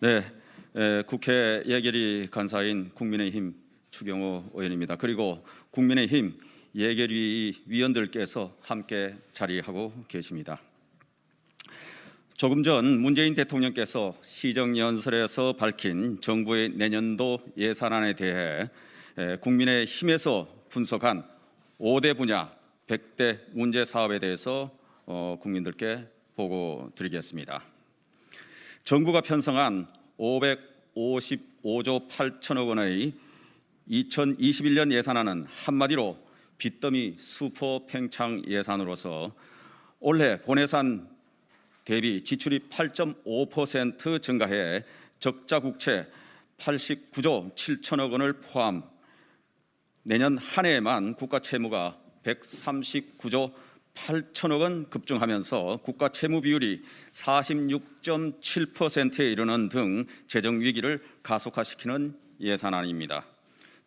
네, 국회 예결위 간사인 국민의힘 추경호 의원입니다. 그리고 국민의힘 예결위 위원들께서 함께 자리하고 계십니다. 조금 전 문재인 대통령께서 시정연설에서 밝힌 정부의 내년도 예산안에 대해 국민의힘에서 분석한 5대 분야 100대 문제 사업에 대해서 국민들께 보고 드리겠습니다. 정부가 편성한 555조 8천억 원의 2021년 예산안은 한마디로 빚더미 수포 팽창 예산으로서 올해 본예산 대비 지출이 8.5% 증가해 적자 국채 89조 7천억 원을 포함 내년 한 해에만 국가 채무가 139조 8천억 원 급증하면서 국가 채무 비율이 46.7%에 이르는 등 재정 위기를 가속화시키는 예산안입니다.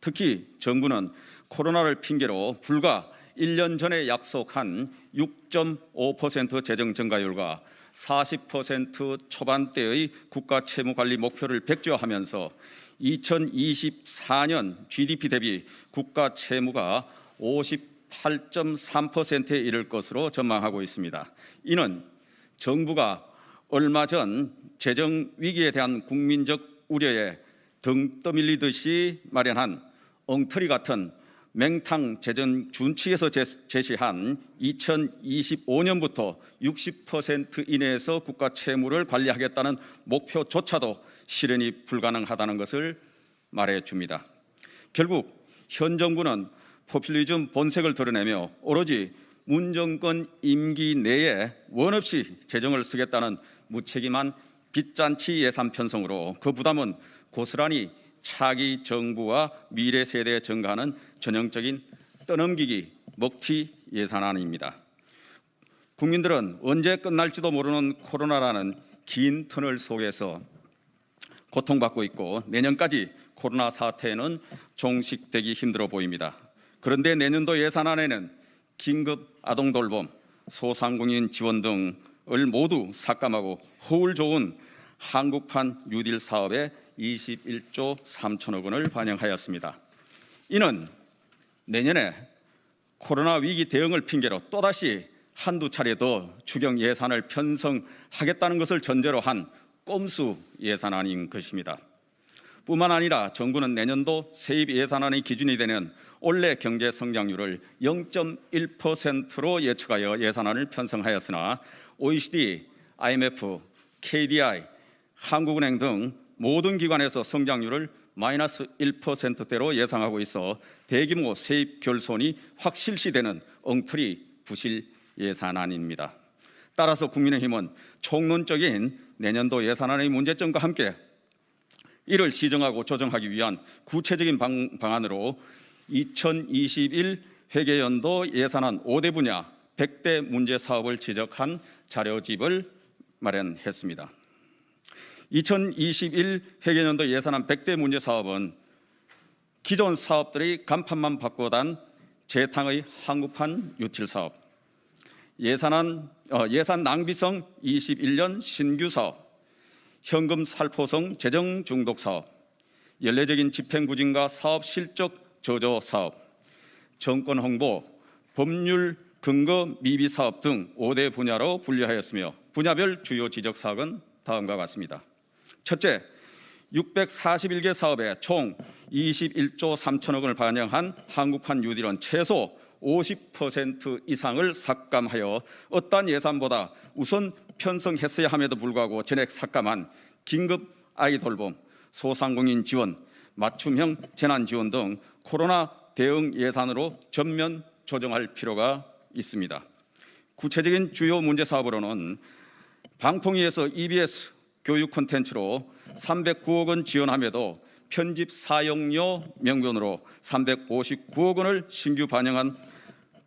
특히 정부는 코로나를 핑계로 불과 1년 전에 약속한 6.5% 재정 증가율과 40% 초반대의 국가 채무 관리 목표를 백지화하면서 2024년 GDP 대비 국가 채무가 58.3%에 이를 것으로 전망하고 있습니다. 이는 정부가 얼마 전 재정 위기에 대한 국민적 우려에 등 떠밀리듯이 마련한 엉터리 같은 맹탕 재정 준칙에서 제시한 2025년부터 60% 이내에서 국가 채무를 관리하겠다는 목표조차도 실현이 불가능하다는 것을 말해줍니다. 결국 현 정부는 포퓰리즘 본색을 드러내며 오로지 문 정권 임기 내에 원 없이 재정을 쓰겠다는 무책임한 빚잔치 예산 편성으로 그 부담은 고스란히 차기 정부와 미래 세대에 전가하는 전형적인 떠넘기기 먹튀 예산안입니다. 국민들은 언제 끝날지도 모르는 코로나라는 긴 터널 속에서 고통받고 있고 내년까지 코로나 사태에는 종식되기 힘들어 보입니다. 그런데 내년도 예산안에는 긴급 아동돌봄, 소상공인 지원 등을 모두 삭감하고 허울 좋은 한국판 뉴딜 사업에 21조 3천억 원을 반영하였습니다. 이는 내년에 코로나 위기 대응을 핑계로 또다시 한두 차례 더 추경 예산을 편성하겠다는 것을 전제로 한 꼼수 예산안인 것입니다. 뿐만 아니라 정부는 내년도 세입 예산안의 기준이 되는 올해 경제 성장률을 0.1%로 예측하여 예산안을 편성하였으나 OECD, IMF, KDI, 한국은행 등 모든 기관에서 성장률을 마이너스 1%대로 예상하고 있어 대규모 세입 결손이 확실시되는 엉터리 부실 예산안입니다. 따라서 국민의힘은 총론적인 내년도 예산안의 문제점과 함께 이를 시정하고 조정하기 위한 구체적인 방안으로 2021 회계연도 예산안 5대 분야 100대 문제 사업을 지적한 자료집을 마련했습니다. 2021 회계연도 예산안 100대 문제 사업은 기존 사업들의 간판만 바꿔단 재탕의 한국판 유틸 사업, 예산 낭비성 21년 신규 사업, 현금 살포성 재정 중독 사업, 연례적인 집행부진과 사업 실적 저조 사업, 정권 홍보, 법률 근거 미비 사업 등 5대 분야로 분류하였으며 분야별 주요 지적 사항은 다음과 같습니다. 첫째, 641개 사업에 총 21조 3천억 원을 반영한 한국판 뉴딜은 최소 50% 이상을 삭감하여 어떠한 예산보다 우선 편성했어야 함에도 불구하고 전액 삭감한 긴급 아이 돌봄, 소상공인 지원, 맞춤형 재난 지원 등 코로나 대응 예산으로 전면 조정할 필요가 있습니다. 구체적인 주요 문제 사업으로는 방통위에서 EBS 교육 콘텐츠로 309억 원 지원함에도 편집 사용료 명분으로 359억 원을 신규 반영한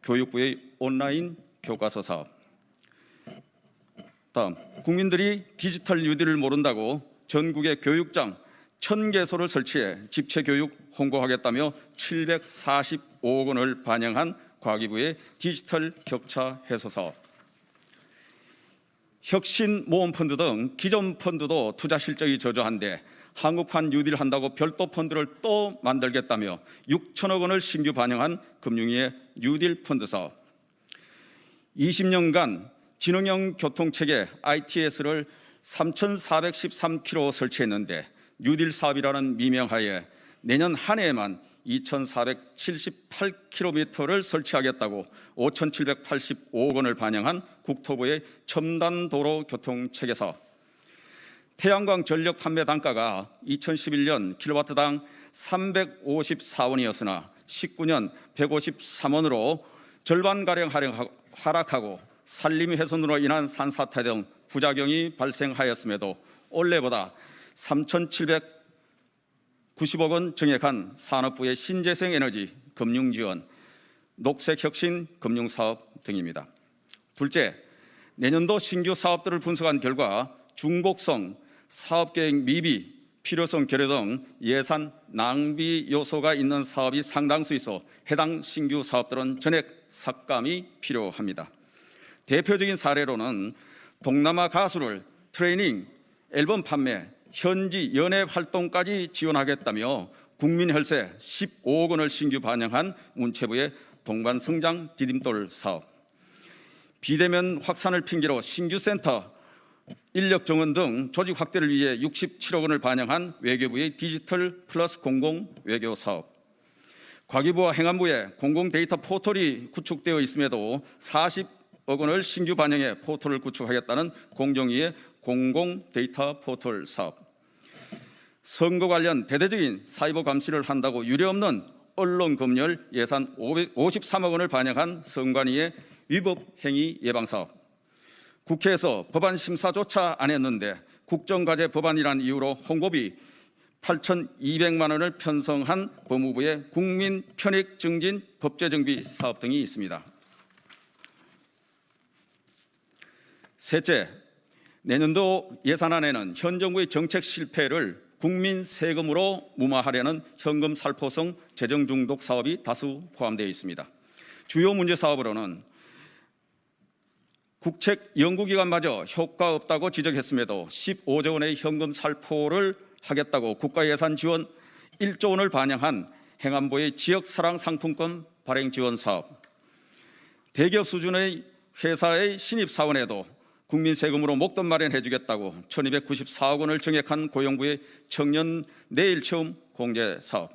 교육부의 온라인 교과서 사업. 다음, 국민들이 디지털 뉴딜을 모른다고 전국의 교육장 1000개소를 설치해 집체교육 홍보하겠다며 745억 원을 반영한 과기부의 디지털 격차 해소 사업, 혁신모험펀드 등 기존 펀드도 투자 실적이 저조한데 한국판 뉴딜 한다고 별도 펀드를 또 만들겠다며 6천억 원을 신규 반영한 금융위의 뉴딜 펀드 사업, 20년간 지능형 교통체계 ITS를 3,413km 설치했는데 뉴딜 사업이라는 미명하에 내년 한 해에만 2,478km를 설치하겠다고 5,785억 원을 반영한 국토부의 첨단도로 교통체계 사업, 태양광 전력 판매 단가가 2011년 킬로와트당 354원이었으나 19년 153원으로 절반가량 하락하고 산림 훼손으로 인한 산사태 등 부작용이 발생하였음에도 올해보다 3,790억 원 증액한 산업부의 신재생 에너지 금융 지원, 녹색혁신 금융사업 등입니다. 둘째, 내년도 신규 사업들을 분석한 결과 중복성, 사업계획 미비, 필요성 결여 등 예산 낭비 요소가 있는 사업이 상당수 있어 해당 신규 사업들은 전액 삭감이 필요합니다. 대표적인 사례로는 동남아 가수를 트레이닝, 앨범 판매, 현지 연예 활동까지 지원하겠다며 국민혈세 15억 원을 신규 반영한 문체부의 동반성장 디딤돌 사업, 비대면 확산을 핑계로 신규 센터, 인력 정원 등 조직 확대를 위해 67억 원을 반영한 외교부의 디지털 플러스 공공 외교 사업, 과기부와 행안부에 공공 데이터 포털이 구축되어 있음에도 40억 원을 신규 반영해 포털을 구축하겠다는 공정위의 공공 데이터 포털 사업, 선거 관련 대대적인 사이버 감시를 한다고 유례없는 언론 검열 예산 53억 원을 반영한 선관위의 위법 행위 예방 사업, 국회에서 법안 심사조차 안 했는데 국정과제 법안이라는 이유로 홍보비 8,200만 원을 편성한 법무부의 국민 편익 증진 법제 정비 사업 등이 있습니다. 셋째, 내년도 예산안에는 현 정부의 정책 실패를 국민 세금으로 무마하려는 현금 살포성 재정 중독 사업이 다수 포함되어 있습니다. 주요 문제 사업으로는 국책 연구기관마저 효과 없다고 지적했음에도 15조 원의 현금 살포를 하겠다고 국가예산 지원 1조 원을 반영한 행안부의 지역사랑 상품권 발행 지원 사업, 대기업 수준의 회사의 신입사원에도 국민 세금으로 목돈 마련해 주겠다고 1,294억 원을 증액한 고용부의 청년 내일 체험 공개 사업,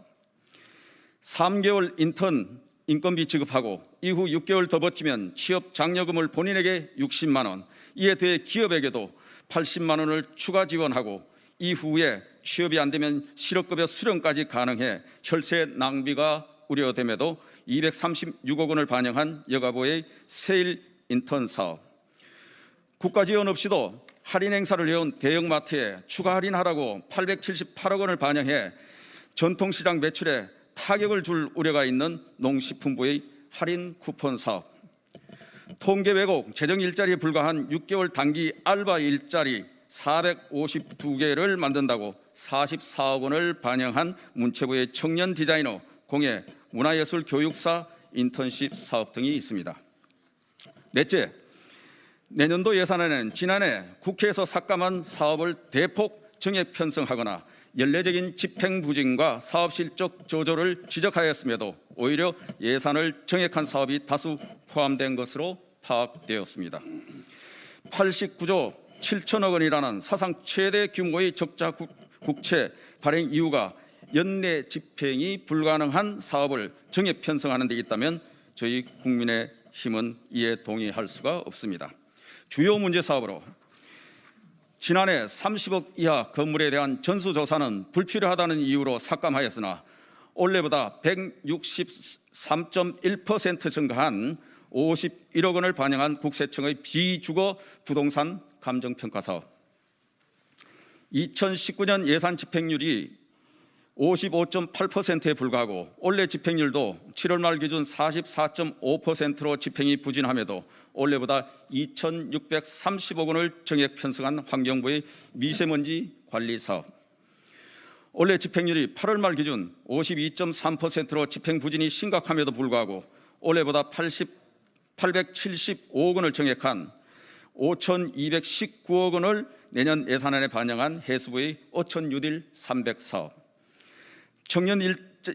3개월 인턴 인건비 지급하고 이후 6개월 더 버티면 취업 장려금을 본인에게 60만 원, 이에 대해 기업에게도 80만 원을 추가 지원하고 이후에 취업이 안 되면 실업급여 수령까지 가능해 혈세 낭비가 우려됨에도 236억 원을 반영한 여가부의 세일 인턴 사업, 국가 지원 없이도 할인 행사를 해온 대형마트에 추가 할인하라고 878억 원을 반영해 전통시장 매출에 타격을 줄 우려가 있는 농식품부의 할인 쿠폰 사업, 통계 왜곡, 재정 일자리에 불과한 6개월 단기 알바 일자리 452개를 만든다고 44억 원을 반영한 문체부의 청년 디자이너 공예 문화예술 교육사 인턴십 사업 등이 있습니다. 넷째, 내년도 예산안에는 지난해 국회에서 삭감한 사업을 대폭 정액 편성하거나 연례적인 집행부진과 사업 실적 저조를 지적하였음에도 오히려 예산을 정액한 사업이 다수 포함된 것으로 파악되었습니다. 89조 7천억 원이라는 사상 최대 규모의 적자 국채 발행 이유가 연내 집행이 불가능한 사업을 정액 편성하는 데 있다면 저희 국민의힘은 이에 동의할 수가 없습니다. 주요 문제 사업으로 지난해 30억 이하 건물에 대한 전수조사는 불필요하다는 이유로 삭감하였으나 올해보다 163.1% 증가한 51억 원을 반영한 국세청의 비주거 부동산 감정평가 사업, 2019년 예산 집행률이 55.8%에 불과하고 올해 집행률도 7월 말 기준 44.5%로 집행이 부진함에도 올해보다 2,630억 원을 정액 편성한 환경부의 미세먼지 관리 사업, 올해 집행률이 8월 말 기준 52.3%로 집행 부진이 심각함에도 불구하고 올해보다 875억 원을 정액한 5,219억 원을 내년 예산안에 반영한 해수부의 어촌 뉴딜 300사업, 청년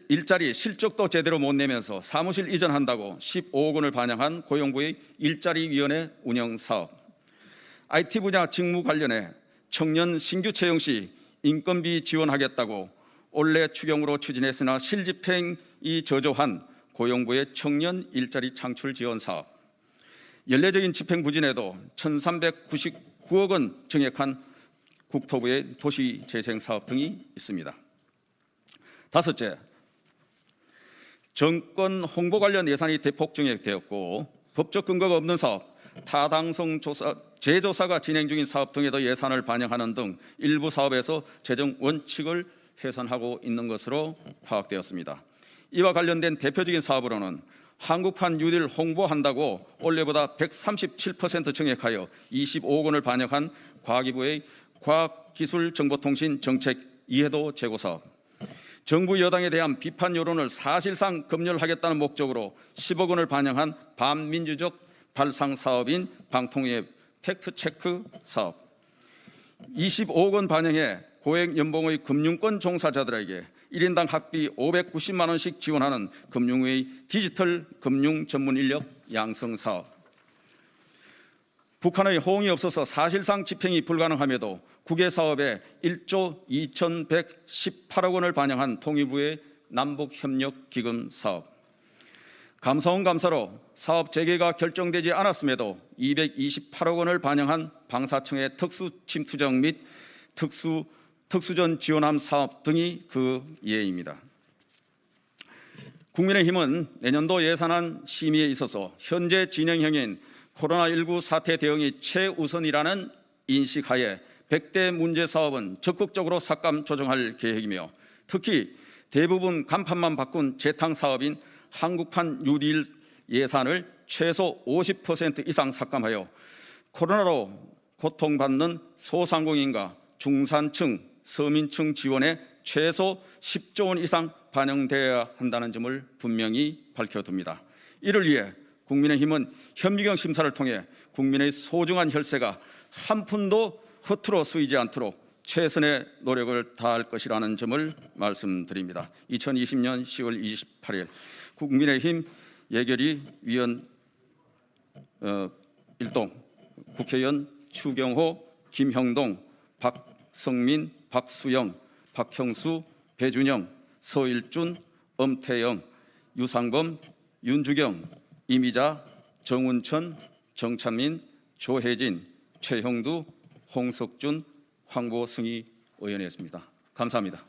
일자리 실적도 제대로 못 내면서 사무실 이전한다고 15억 원을 반영한 고용부의 일자리위원회 운영사업, IT 분야 직무 관련해 청년 신규 채용 시 인건비 지원하겠다고 올해 추경으로 추진했으나 실집행이 저조한 고용부의 청년 일자리 창출 지원 사업, 연례적인 집행 부진에도 1,399억 원 정액한 국토부의 도시재생 사업 등이 있습니다. 다섯째, 정권 홍보 관련 예산이 대폭 정액되었고 법적 근거가 없는 사업, 타당성 재조사가 진행 중인 사업 등에도 예산을 반영하는 등 일부 사업에서 재정 원칙을 훼손하고 있는 것으로 파악되었습니다. 이와 관련된 대표적인 사업으로는 한국판 뉴딜 홍보한다고 올해보다 137% 정액하여 25억 원을 반영한 과기부의 과학기술정보통신 정책 이해도 제고 사업, 정부 여당에 대한 비판 여론을 사실상 검열하겠다는 목적으로 10억 원을 반영한 반민주적 발상 사업인 방통위의 팩트체크 사업, 25억 원 반영해 고액 연봉의 금융권 종사자들에게 1인당 학비 590만 원씩 지원하는 금융의 디지털 금융 전문 인력 양성 사업, 북한의 호응이 없어서 사실상 집행이 불가능함에도 국외 사업에 1조 2,118억 원을 반영한 통일부의 남북협력기금 사업, 감사원 감사로 사업 재개가 결정되지 않았음에도 228억 원을 반영한 방사청의 특수침투정 및 특수전 지원함 사업 등이 그 예입니다. 국민의힘은 내년도 예산안 심의에 있어서 현재 진행형인 코로나19 사태 대응이 최우선이라는 인식하에 100대 문제 사업은 적극적으로 삭감 조정할 계획이며 특히 대부분 간판만 바꾼 재탕 사업인 한국판 뉴딜 예산을 최소 50% 이상 삭감하여 코로나로 고통받는 소상공인과 중산층, 서민층 지원에 최소 10조 원 이상 반영되어야 한다는 점을 분명히 밝혀둡니다. 이를 위해 국민의힘은 현미경 심사를 통해 국민의 소중한 혈세가 한 푼도 허투루 쓰이지 않도록 최선의 노력을 다할 것이라는 점을 말씀드립니다. 2020년 10월 28일 국민의힘 예결위 위원 1동 국회의원 추경호, 김형동, 박성민, 박수영, 박형수, 배준영, 서일준, 엄태영, 유상범, 윤주경, 이미자, 정운천, 정찬민, 조혜진, 최형두, 홍석준, 황보승희 의원이었습니다. 감사합니다.